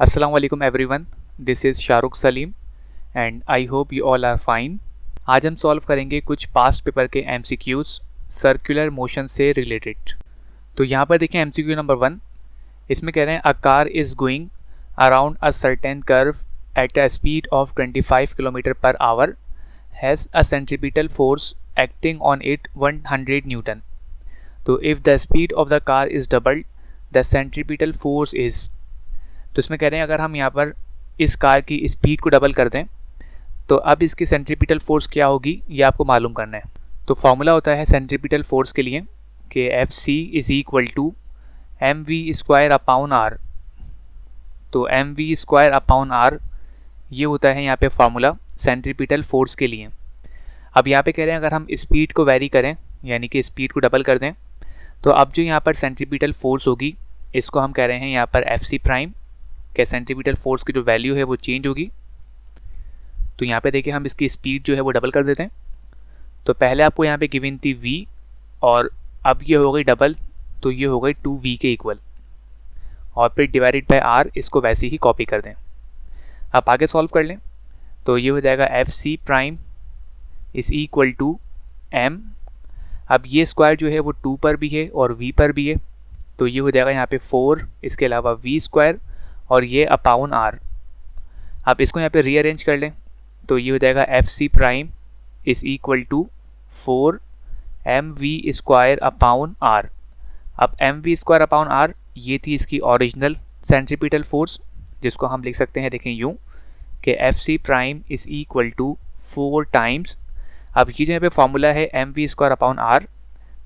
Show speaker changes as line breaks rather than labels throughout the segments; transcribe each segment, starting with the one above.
Assalamu alaikum everyone. This is Shahrukh Salim and I hope you all are fine. आज हम solve करेंगे कुछ past paper के MCQs सर्कुलर मोशन से रिलेटेड. तो यहाँ पर देखें MCQ नंबर 1. इसमें कह रहे हैं a car is going around a certain curve at a speed of 25 kilometre per hour has a centripetal force acting on it 100 newton. तो if the speed of the car is doubled the centripetal force is. तो इसमें कह रहे हैं अगर हम यहाँ पर इस कार की स्पीड को डबल कर दें तो अब इसकी सेंट्रीपिटल फोर्स क्या होगी ये आपको मालूम करना है. तो फॉर्मूला होता है सेंट्रीपिटल फोर्स के लिए कि Fc is equal to mv² upon r. तो mv² अपॉन r ये होता है यहाँ पे फॉर्मूला सेंट्रीपिटल फोर्स के लिए. अब यहाँ पे कह रहे हैं अगर हम स्पीड को वेरी करें यानी कि स्पीड को डबल कर दें तो अब जो यहाँ पर सेंट्रीपिटल फोर्स होगी इसको हम कह रहे हैं यहाँ पर Fc प्राइम के सेंट्रीपिटल फोर्स की जो वैल्यू है वो चेंज होगी. तो यहाँ पे देखिए हम इसकी स्पीड जो है वो डबल कर देते हैं. तो पहले आपको यहाँ पे गिवन थी v और अब ये हो गई डबल तो ये हो गई 2v के इक्वल और फिर डिवाइडेड बाय r इसको वैसे ही कॉपी कर दें. आप आगे सॉल्व कर लें तो ये हो जाएगा Fc prime is equal to m. अब ये स्क्वायर जो है वो 2 पर भी है और v पर भी है तो ये हो जाएगा यहाँ पे 4 इसके अलावा v² और ये अपॉन r. आप इसको यहाँ पे रीअरेंज कर लें तो ये हो जाएगा Fc prime is equal to 4 mv² upon r. अब mv² अपॉन r ये थी इसकी ओरिजिनल सेंट्रीपिटल फोर्स जिसको हम लिख सकते हैं देखें यूँ कि Fc prime is equal to 4 times. अब ये जो यहाँ पे फॉर्मूला है mv² अपॉन r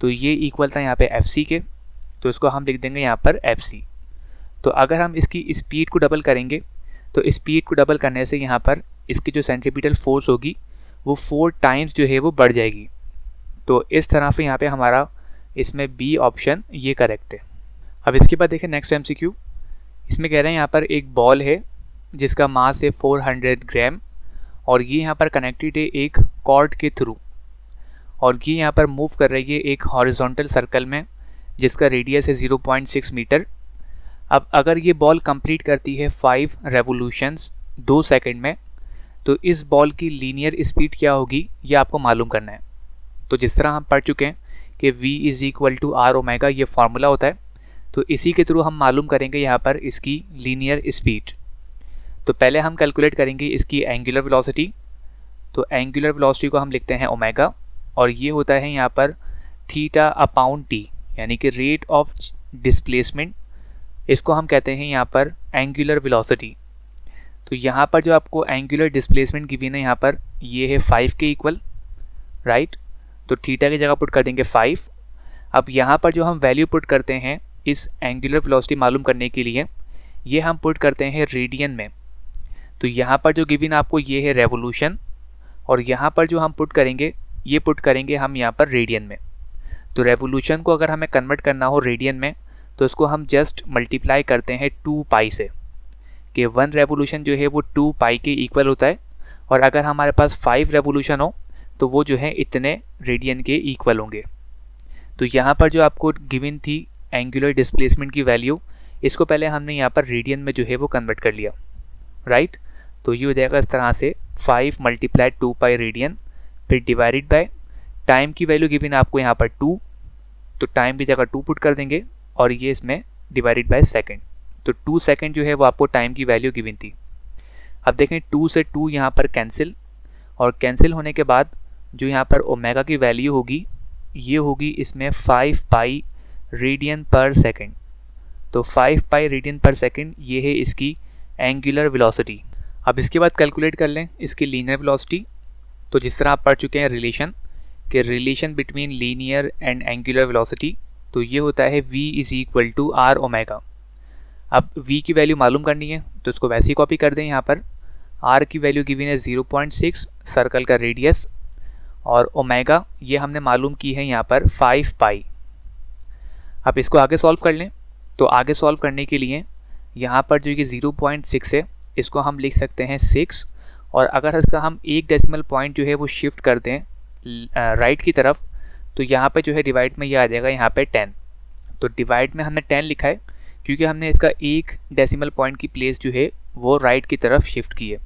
तो ये इक्वल था यहाँ पे Fc के तो इसको हम लिख देंगे यहाँ पर Fc. तो अगर हम इसकी स्पीड को डबल करेंगे तो स्पीड को डबल करने से यहाँ पर इसकी जो सेंट्रीपिटल फोर्स होगी वो 4 टाइम्स जो है वो बढ़ जाएगी. तो इस तरह से यहाँ पे हमारा इसमें बी ऑप्शन ये करेक्ट है. अब इसके बाद देखें नेक्स्ट MCQ. इसमें कह रहे हैं यहाँ पर एक बॉल है जिसका मास है 400 ग्राम और ये यहाँ पर कनेक्टेड है एक कॉर्ड के थ्रू और ये यहाँ पर मूव कर रही है एक हॉरिजॉन्टल सर्कल में जिसका रेडियस है 0.6 मीटर. अब अगर ये बॉल कंप्लीट करती है 5 रेवोल्यूशंस 2 सेकंड में तो इस बॉल की लीनियर स्पीड क्या होगी ये आपको मालूम करना है. तो जिस तरह हम पढ़ चुके हैं कि v is equal to r omega ये फार्मूला होता है तो इसी के थ्रू हम मालूम करेंगे यहाँ पर इसकी लीनियर स्पीड. तो पहले हम कैलकुलेट करेंगे इसकी एंगुलर वेलोसिटी. तो एंगुलर वेलोसिटी को हम लिखते हैं ओमेगा और ये होता है यहाँ पर थीटा अपॉन t यानी कि रेट ऑफ डिस्प्लेसमेंट इसको हम कहते हैं यहाँ पर एंगुलर वेलोसिटी. तो यहाँ पर जो आपको एंगुलर डिस्प्लेसमेंट गिवन है यहाँ पर ये है 5 के इक्वल राइट. तो थीटा की जगह पुट कर देंगे 5. अब यहाँ पर जो हम वैल्यू पुट करते हैं इस एंगुलर वेलोसिटी मालूम करने के लिए ये हम पुट करते हैं रेडियन में. तो यहाँ पर जो गिवन आपको ये है रेवोल्यूशन और यहाँ पर जो हम पुट करेंगे ये पुट करेंगे हम यहाँ पर रेडियन में. तो रेवोल्यूशन को अगर हमें कन्वर्ट करना हो रेडियन में तो इसको हम जस्ट मल्टीप्लाई करते हैं 2 पाई से कि 1 रेवोल्यूशन जो है वो 2 पाई के इक्वल होता है और अगर हमारे पास 5 रेवोल्यूशन हो तो वो जो है इतने रेडियन के इक्वल होंगे. तो यहाँ पर जो आपको गिवन थी एंगुलर डिस्प्लेसमेंट की वैल्यू इसको पहले हमने यहाँ पर रेडियन में जो है वो कन्वर्ट कर लिया राइट. तो ये हो जाएगा इस तरह से 5 मल्टीप्लाई 2 पाई रेडियन फिर डिवाइडेड बाय टाइम की वैल्यू गिवन आपको यहाँ पर 2 तो टाइम की जगह 2 पुट कर देंगे और ये इसमें डिवाइडेड बाय सेकंड. तो 2 सेकंड जो है वो आपको टाइम की वैल्यू गिवन थी. अब देखें 2 से 2 यहाँ पर कैंसिल और कैंसिल होने के बाद जो यहाँ पर ओमेगा की वैल्यू होगी ये होगी इसमें 5 पाई रेडियन पर सेकंड. तो 5 पाई रेडियन पर सेकंड ये है इसकी एंगुलर वेलोसिटी. अब इसके बाद कैलकुलेट कर लें इसकी लीनियर वेलोसिटी. तो जिस तरह आप पढ़ चुके हैं रिलेशन के relation between linear and angular velocity तो ये होता है v is equal to r omega. अब v की वैल्यू मालूम करनी है तो इसको वैसे ही कॉपी कर दें. यहाँ पर r की वैल्यू गिवन है 0.6 सर्कल का रेडियस और ओमेगा ये हमने मालूम की है यहाँ पर 5 पाई. अब इसको आगे सॉल्व कर लें. तो आगे सॉल्व करने के लिए यहाँ पर जो ये 0.6 है इसको हम लिख सकते हैं 6 और अगर इसका हम एक डेसिमल पॉइंट जो है वो शिफ्ट कर दें राइट की तरफ तो यहाँ पे जो है डिवाइड में ये आ जाएगा यहाँ पे 10. तो डिवाइड में हमने 10 लिखा है क्योंकि हमने इसका एक डेसिमल पॉइंट की प्लेस जो है वो राइट की तरफ शिफ्ट की है।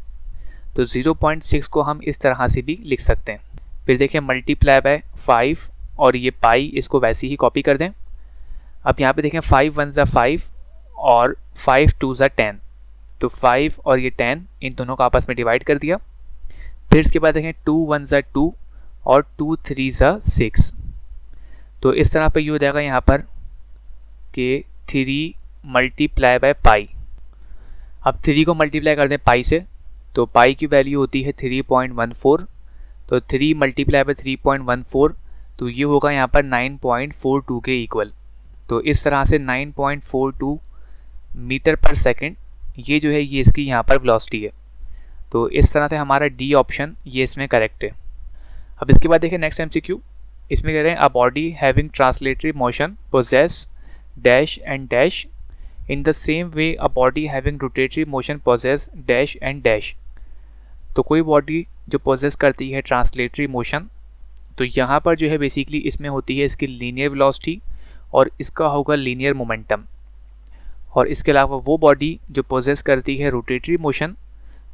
तो 0.6 को हम इस तरह से भी लिख सकते हैं। फिर देखिए मल्टीप्लाई बाय 5 और ये पाई, इसको वैसे ही कॉपी कर दें। अब यहाँ पे देखें 5 1 ज़ा 5 और 5 2 ज़ा 10, तो 5 और ये 10 इन दोनों को आपस में डिवाइड कर दिया। फिर इसके बाद देखें 2 1 ज़ा 2 और 2 3 ज़ा 6, तो इस तरह पे ये हो जाएगा यहाँ पर कि 3 मल्टीप्लाई बाय पाई। अब 3 को मल्टीप्लाई कर दें पाई से, तो पाई की वैल्यू होती है 3.14, तो 3 मल्टीप्लाई बाय 3.14, तो ये होगा यहाँ पर 9.42 के इक्वल। तो इस तरह से 9.42 मीटर पर सेकंड ये जो है ये इसकी यहाँ पर वेलोसिटी है। तो इस तरह से हमारा डी ऑप्शन ये इसमें करेक्ट है। अब इसके बाद देखिए नेक्स्ट एमसीक्यू, इसमें कह रहे हैं a body having translatory motion possess dash and dash in the same way a body having rotatory motion possess dash and dash. तो कोई बॉडी जो पोजेस करती है ट्रांसलेटरी मोशन, तो यहाँ पर जो है बेसिकली इसमें होती है इसकी लीनियर वेलोसिटी और इसका होगा लीनियर मोमेंटम। और इसके अलावा वो बॉडी जो पोजेस करती है रोटेटरी मोशन,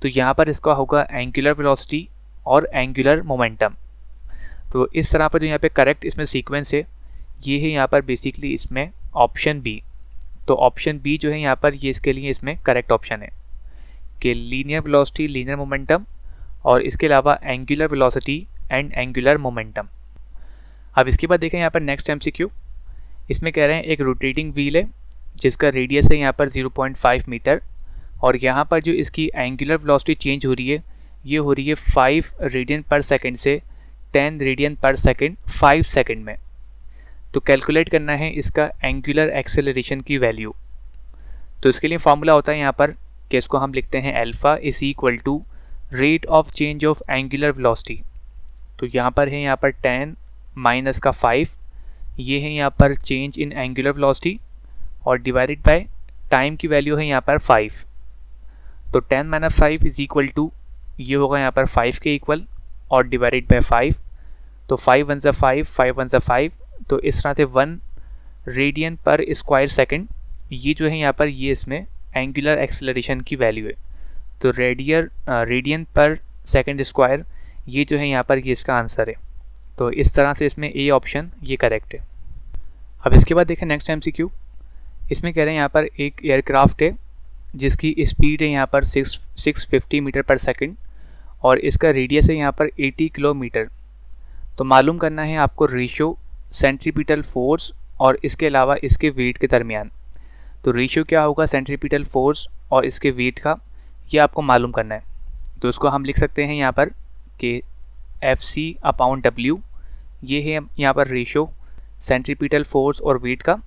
तो यहाँ पर इसका होगा एंगुलर वेलोसिटी और एंगुलर मोमेंटम। तो इस तरह पर जो यहाँ पे करेक्ट इसमें सीक्वेंस है ये है यहाँ पर बेसिकली इसमें ऑप्शन बी। तो ऑप्शन बी जो है यहाँ पर ये इसके लिए इसमें करेक्ट ऑप्शन है कि लीनियर वेलोसिटी, लीनियर मोमेंटम और इसके अलावा angular velocity and angular momentum. अब इसके बाद देखें यहाँ पर नेक्स्ट एमसीक्यू, इसमें कह रहे हैं एक रोटेटिंग व्हील है जिसका रेडियस है यहाँ पर 0.5 मीटर और यहाँ पर जो इसकी एंगुलर वेलोसिटी चेंज हो रही है ये हो रही है 5 रेडियन पर सेकंड से 10 रेडियन पर सेकंड 5 सेकंड में। तो कैलकुलेट करना है इसका एंगुलर एक्सेलरेशन की वैल्यू। तो इसके लिए फॉर्मूला होता है यहाँ पर कि इसको हम लिखते हैं alpha is equal to rate of change of angular velocity. तो यहाँ पर है यहाँ पर 10 माइनस का 5, ये है यहाँ पर चेंज इन एंगुलर वेलोसिटी और डिवाइडेड बाय टाइम की वैल्यू है यहाँ पर 5। तो 10 माइनस 5 इज इक्वल टू ये होगा यहाँ पर 5 के इक्वल और डिवाइडेड बाय 5, तो 5 1 ज़ा 5, 5 1 ज़ा 5, तो इस तरह से 1 रेडियन पर स्क्वायर सेकंड ये जो है यहाँ पर ये इसमें एंगुलर एक्सेलरेशन की वैल्यू है। तो रेडियन पर सेकंड स्क्वायर ये जो है यहाँ पर ये इसका आंसर है। तो इस तरह से इसमें ए ऑप्शन ये करेक्ट है। अब इसके बाद देखें नेक्स्ट एमसीक्यू, इसमें कह रहे हैं यहाँ पर एक एयरक्राफ्ट है जिसकी स्पीड है यहाँ पर 650 मीटर पर सेकंड और इसका रेडियस है यहाँ पर 80 किलोमीटर। तो मालूम करना है आपको रेशियो सेंट्रीपिटल फोर्स और इसके अलावा इसके वेट के दरमियान। तो रेशियो क्या होगा सेंट्रीपिटल फोर्स और इसके वेट का, ये आपको मालूम करना है। तो उसको हम लिख सकते हैं यहाँ पर कि Fc/W, ये है यहाँ पर रेशियो सेंट्रीपिटल फोर्स और वेट का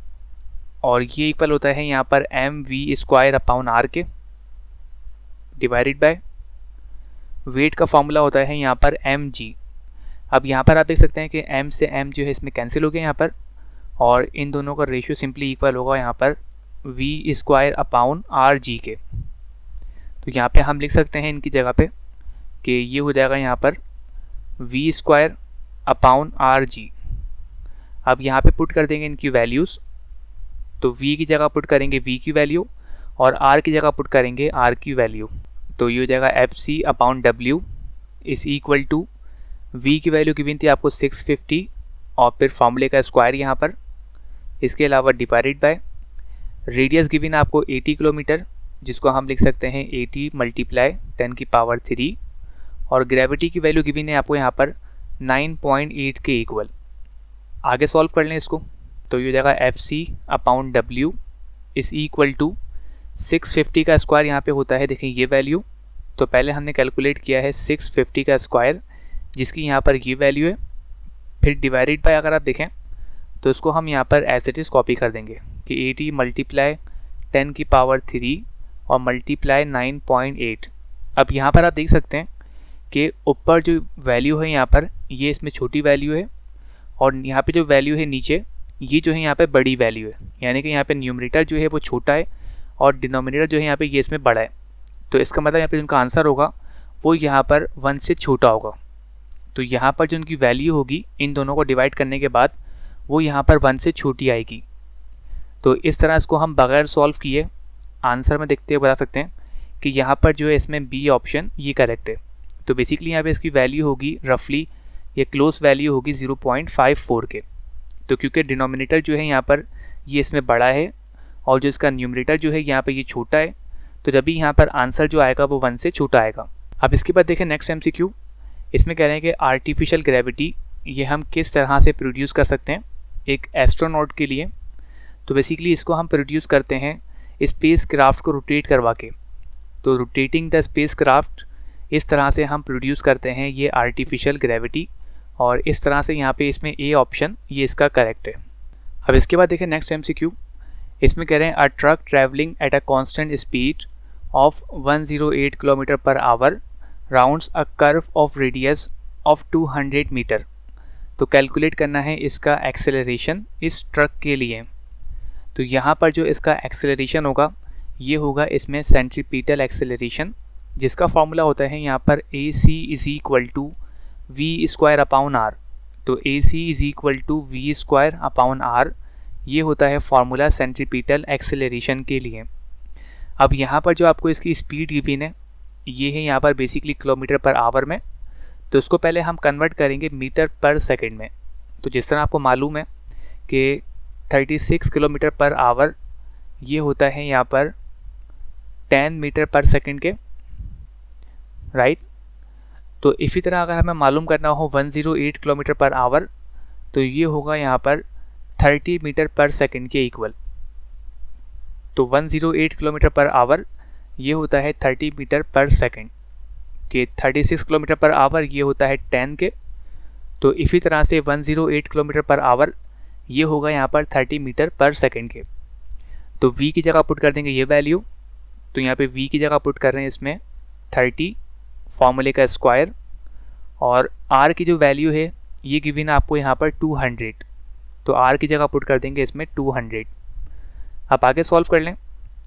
और ये इक्वल होता है यहाँ पर mv²/r के डिवाइडेड बाय वेट का फॉर्मूला होता है यहाँ पर mg। अब यहाँ पर आप देख सकते हैं कि m से m जो है इसमें कैंसिल हो गया यहाँ पर और इन दोनों का रेशियो सिंपली इक्वल होगा यहाँ पर v²/rg के। तो यहाँ पे हम लिख सकते हैं इनकी जगह पे कि ये हो जाएगा यहाँ पर v²/rg। अब यहाँ पे पुट कर देंगे इनकी वैल्यूज़, तो v की जगह पुट करेंगे v की वैल्यू और r की जगह पुट करेंगे r की वैल्यू। तो ये हो जाएगा Fc/W is equal to v की वैल्यू गिवन थी आपको 650 और फिर फॉर्मूले का स्क्वायर यहाँ पर, इसके अलावा डिवाइडेड बाय रेडियस गिवन आपको 80 किलोमीटर जिसको हम लिख सकते हैं 80 × 10⁻³ और ग्रेविटी की वैल्यू गिवन है आपको यहाँ पर 9.8 के इक्वल। आगे सॉल्व कर लें इसको, तो ये हो जाएगा Fc/W इज इक्वल टू 650 का स्क्वायर यहाँ पे होता है, देखिए ये वैल्यू। तो पहले हमने कैलकुलेट किया है 650 का स्क्वायर जिसकी यहाँ पर ये वैल्यू है, फिर डिवाइडेड बाय अगर आप देखें तो इसको हम यहाँ पर एज इट इज़ कॉपी कर देंगे कि 80 × 10⁻³ और मल्टीप्लाई 9.8। अब यहाँ पर आप देख सकते हैं कि ऊपर जो वैल्यू है यहाँ पर ये इसमें छोटी वैल्यू है और यहाँ पे जो वैल्यू है नीचे ये जो है यहाँ पे बड़ी वैल्यू है, यानी कि यहाँ पे न्यूमरेटर जो है वो छोटा है और डिनोमिनेटर जो है यहाँ पे ये इसमें बड़ा है। तो इसका मतलब यहाँ पे उनका आंसर होगा वो यहाँ पर 1 से छोटा होगा। तो यहाँ पर जो उनकी वैल्यू होगी इन दोनों को डिवाइड करने के बाद वो यहाँ पर 1 से छोटी आएगी। तो इस तरह इसको हम बगैर सॉल्व किए आंसर में देखते हुए बता सकते हैं कि यहाँ पर जो है इसमें बी ऑप्शन ये करेक्ट है। तो बेसिकली यहाँ पे इसकी वैल्यू होगी रफली, ये क्लोज वैल्यू होगी 0.54 के। तो क्योंकि डिनोमिनेटर जो है यहाँ पर ये इसमें बड़ा है और जो इसका न्यूमरेटर जो है यहाँ पर ये छोटा है, तो जब भी यहाँ पर आंसर जो आएगा वो 1 से छोटा आएगा। अब इसके बाद देखें नेक्स्ट एमसीक्यू। इसमें कह रहे हैं कि आर्टिफिशियल ग्रेविटी ये हम किस तरह से प्रोड्यूस कर सकते हैं एक एस्ट्रोनॉट के लिए। तो बेसिकली इसको हम प्रोड्यूस करते हैं स्पेस क्राफ्ट को रोटेट करवा के। तो रोटेटिंग द स्पेस क्राफ्ट, इस तरह से हम प्रोड्यूस करते हैं ये आर्टिफिशियल ग्रेविटी, और इस तरह से यहाँ पे इसमें ए ऑप्शन ये इसका करेक्ट है। अब इसके बाद देखें नेक्स्ट एमसीक्यू। इसमें कह रहे हैं a truck travelling at a constant speed of 108 kilometre per hour rounds a curve of radius of 200 metre. तो कैलकुलेट करना है इसका एक्सेलरेशन इस ट्रक के लिए। तो यहाँ पर जो इसका एक्सेलरेशन होगा ये होगा इसमें सेंट्रीपिटल एक्सेलरेशन, जिसका फॉर्मूला होता है यहाँ पर AC is equal to v square upon r. तो AC is equal to v square upon r, ये होता है फॉर्मूला सेंट्रीपिटल एक्सेलरेशन के लिए। अब यहाँ पर जो आपको इसकी स्पीड गिवन है ये है यहाँ पर बेसिकली किलोमीटर पर आवर में। तो इसको पहले हम कन्वर्ट करेंगे मीटर पर सेकंड में। तो जिस तरह आपको मालूम है कि 36 किलोमीटर पर आवर ये होता है यहाँ पर 10 मीटर पर सेकंड के, राइट। तो इसी तरह अगर हमें मालूम करना हो 108 किलोमीटर पर आवर, तो ये होगा यहाँ पर 30 मीटर पर सेकंड के इक्वल। तो 108 किलोमीटर पर आवर ये होता है 30 मीटर पर सेकंड के, 36 किलोमीटर पर आवर ये होता है 10 के। तो इसी तरह से 108 किलोमीटर पर आवर ये होगा यहाँ पर 30 मीटर पर सेकंड के। तो v की जगह पुट कर देंगे ये वैल्यू। तो यहाँ पे v की जगह पुट कर रहे हैं इसमें 30 फॉर्मूले का स्क्वायर, और r की जो वैल्यू है ये गिवन आपको यहाँ पर 200। तो r की जगह पुट कर देंगे इसमें 200। आप आगे सॉल्व कर लें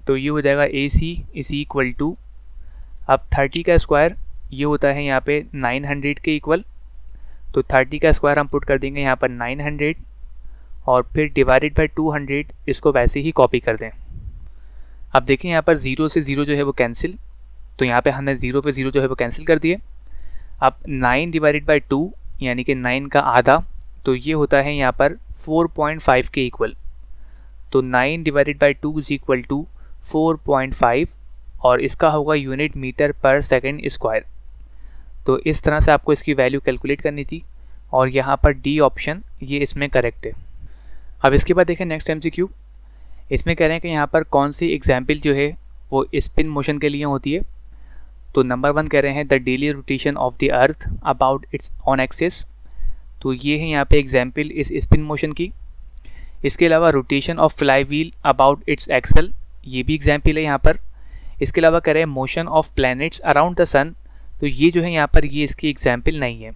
तो ये हो जाएगा AC इज इक्वल टू, अब 30 का स्क्वायर ये होता है यहाँ पे 900 के इक्वल। तो 30 का स्क्वायर हम पुट कर देंगे यहाँ पर 900, और फिर डिवाइडेड बाई 200, इसको वैसे ही कॉपी कर दें। अब देखिए यहाँ पर 0 से 0 जो है वो कैंसिल, तो यहाँ पे हमने 0 पे 0 जो है वो कैंसिल कर दिए। अब 9 डिवाइडेड बाई 2 यानी कि 9 का आधा, तो ये होता है यहाँ पर 4.5 के इक्वल। तो 9 divided by 2 is equal to 4.5, और इसका होगा यूनिट मीटर पर सेकंड स्क्वायर। तो इस तरह से आपको इसकी वैल्यू कैलकुलेट करनी थी, और यहाँ पर डी ऑप्शन ये इसमें करेक्ट है। अब इसके बाद देखें नेक्स्ट एमसीक्यू। इसमें कह रहे हैं कि यहाँ पर कौन सी एग्जाम्पल जो है वो स्पिन मोशन के लिए होती है। तो नंबर 1 कह रहे हैं the daily rotation of the earth about it's on axis. तो ये है यहाँ पे एग्जाम्पल इस स्पिन मोशन की। इसके अलावा rotation of fly wheel about its axle, ये भी एग्जाम्पल है यहाँ पर। इसके अलावा कह रहे हैं motion of planets around the sun. तो ये जो है यहाँ पर ये इसकी एग्जाम्पल नहीं है।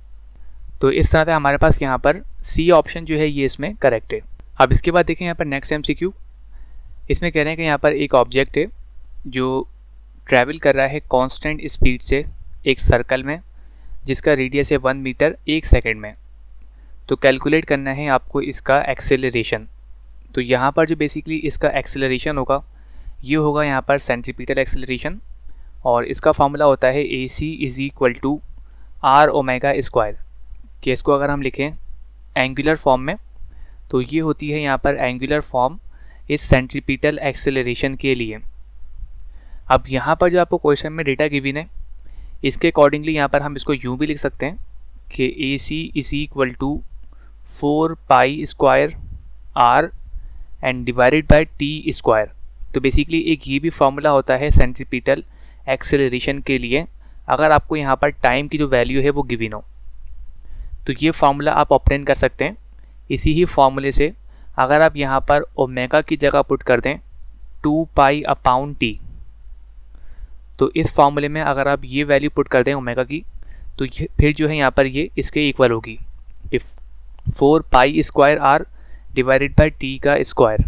तो इस तरह से हमारे पास यहाँ पर सी ऑप्शन जो है ये इसमें करेक्ट है। अब इसके बाद देखें यहाँ पर नेक्स्ट एमसीक्यू। इसमें कह रहे हैं कि यहाँ पर एक ऑब्जेक्ट है जो ट्रैवल कर रहा है कांस्टेंट स्पीड से एक सर्कल में, जिसका रेडियस है 1 मीटर 1 सेकंड में। तो कैलकुलेट करना है आपको इसका एक्सेलरेशन। तो यहाँ पर जो बेसिकली इसका एक्सेलरेशन होगा ये होगा यहाँ पर सेंट्रीपिटल एक्सेलरेशन, और इसका फार्मूला होता है AC is equal to R omega square. कि इसको अगर हम लिखें एंगुलर फॉर्म में, तो ये होती है यहाँ पर एंगुलर फॉर्म इस सेंट्रीपिटल एक्सेलरेशन के लिए। अब यहाँ पर जो आपको क्वेश्चन में डेटा गिवन है इसके अकॉर्डिंगली यहाँ पर हम इसको यूँ भी लिख सकते हैं कि AC is equal to 4 pi square R and divided by T square. तो बेसिकली एक ये भी फार्मूला होता है सेंट्रीपिटल एक्सेलरेशन के लिए, अगर आपको यहाँ पर टाइम की जो वैल्यू है वो गिवन हो। तो ये फार्मूला आप ऑब्टेन कर सकते हैं इसी ही फार्मूले से। अगर आप यहाँ पर ओमेगा की जगह पुट कर दें 2 पाई अपॉन T, तो इस फार्मूले में अगर आप ये वैल्यू पुट कर दें ओमेगा की, तो फिर जो है यहाँ पर ये इसके इक्वल होगी कि 4 pi square R divided by T का स्क्वायर।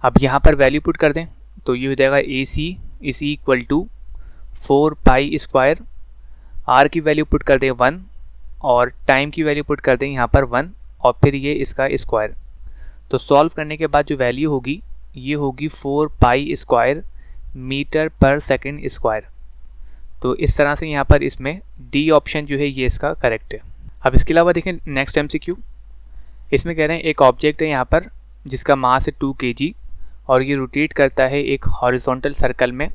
अब यहाँ पर वैल्यू पुट कर दें तो ये हो जाएगा AC is equal to 4 pi square, R की वैल्यू पुट कर दें 1, और टाइम की वैल्यू पुट कर दें यहाँ पर 1, और फिर ये इसका स्क्वायर। तो सॉल्व करने के बाद जो वैल्यू होगी ये होगी 4 पाई स्क्वायर मीटर पर सेकेंड स्क्वायर। तो इस तरह से यहाँ पर इसमें डी ऑप्शन जो है ये इसका करेक्ट है। अब इसके अलावा देखें नेक्स्ट MCQ, इसमें कह रहे हैं एक ऑब्जेक्ट है यहाँ पर जिसका मास है 2 kg और ये रोटेट करता है एक हॉरिजॉन्टल सर्कल में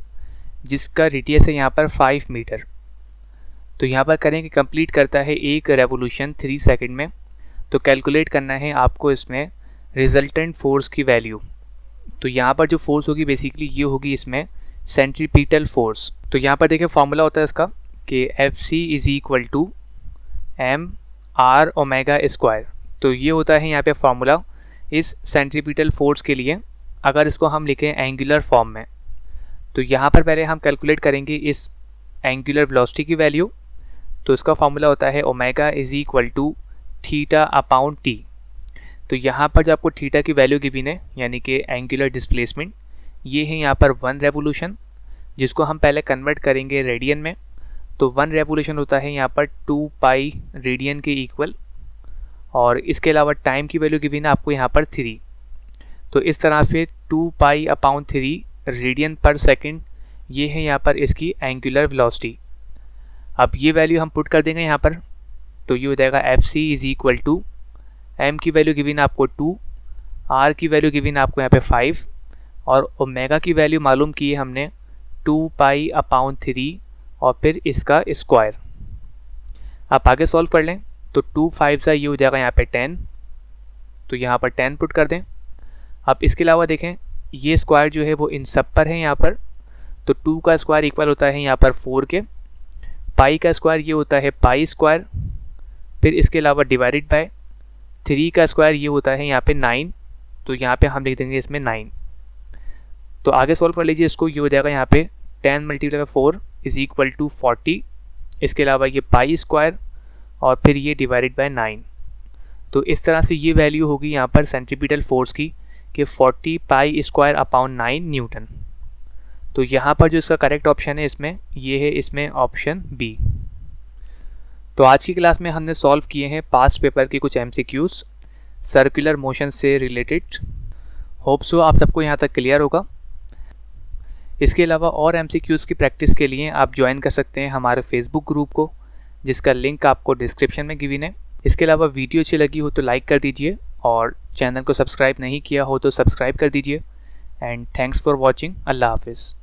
जिसका रेडियस है यहाँ पर 5 मीटर। तो यहाँ पर करें कि कंप्लीट करता है एक रेवोल्यूशन 3 सेकंड में। तो कैलकुलेट करना है आपको इसमें रिजल्टेंट फोर्स की वैल्यू। तो यहाँ पर जो फोर्स होगी बेसिकली ये होगी इसमें सेंट्रीपिटल फोर्स। तो यहाँ पर देखिए फॉर्मूला होता है इसका कि FC is equal to mr⍵²। तो ये होता है यहाँ पे फॉर्मूला इस सेंट्रीपिटल फोर्स के लिए। अगर इसको हम लिखें एंगुलर फॉर्म में तो यहाँ पर पहले हम कैलकुलेट करेंगे इस एंगुलर वेलोसिटी की वैल्यू। तो इसका फॉर्मूला होता है omega is equal to θ/t। तो यहाँ पर जो आपको थीटा की वैल्यू गिवन है यानी कि एंगुलर डिस्प्लेसमेंट, ये है यहाँ पर 1 रेवोल्यूशन, जिसको हम पहले कन्वर्ट करेंगे रेडियन में। तो 1 रेवोल्यूशन होता है यहाँ पर 2 पाई रेडियन के इक्वल, और इसके अलावा टाइम की वैल्यू गिवन है आपको यहाँ पर 3। तो इस तरह से 2 पाई/3 रेडियन पर सेकेंड ये है यहाँ पर इसकी एंगुलर वेलोसिटी। अब ये वैल्यू हम पुट कर देंगे यहाँ पर। तो ये हो जाएगा FC is equal to m की वैल्यू गिवन आपको 2, r की वैल्यू गिवन आपको यहाँ पे 5 और ओमेगा की वैल्यू मालूम की है हमने 2 पाई/3 और फिर इसका स्क्वायर। आप आगे सॉल्व कर लें तो 2 5 ये हो जाएगा यहाँ पे 10। तो यहाँ पर 10 पुट कर दें। अब इसके अलावा देखें ये स्क्वायर जो है वो इन सब पर है यहाँ पर। तो 2 का स्क्वायर इक्वल होता है यहाँ पर 4 के, पाई का स्क्वायर ये होता है पाई स्क्वायर, फिर इसके अलावा डिवाइडेड बाय 3 का स्क्वायर ये होता है यहाँ पे 9। तो यहाँ पे हम लिख देंगे इसमें 9। तो आगे सॉल्व कर लीजिए इसको, ये हो जाएगा यहाँ पे 10 × 4 इज इक्वल टू 40। इसके अलावा ये पाई स्क्वायर और फिर ये डिवाइडेड बाय 9। तो इस तरह से ये वैल्यू होगी यहाँ पर सेंट्रीपिटल फोर्स की कि 40 पाई²/9 न्यूटन। तो यहाँ पर जो इसका करेक्ट ऑप्शन है इसमें ये है इसमें ऑप्शन बी। तो आज की क्लास में हमने सॉल्व किए हैं पास्ट पेपर के कुछ MCQs सर्कुलर मोशन से रिलेटेड। होप सो आप सबको यहाँ तक क्लियर होगा। इसके अलावा और MCQs की प्रैक्टिस के लिए आप ज्वाइन कर सकते हैं हमारे फेसबुक ग्रुप को, जिसका लिंक आपको डिस्क्रिप्शन में गिवन है। इसके अलावा वीडियो अच्छी लगी हो तो लाइक कर दीजिए और चैनल को सब्सक्राइब नहीं किया हो तो सब्सक्राइब कर दीजिए। And thanks for watching. अल्लाह हाफिज़।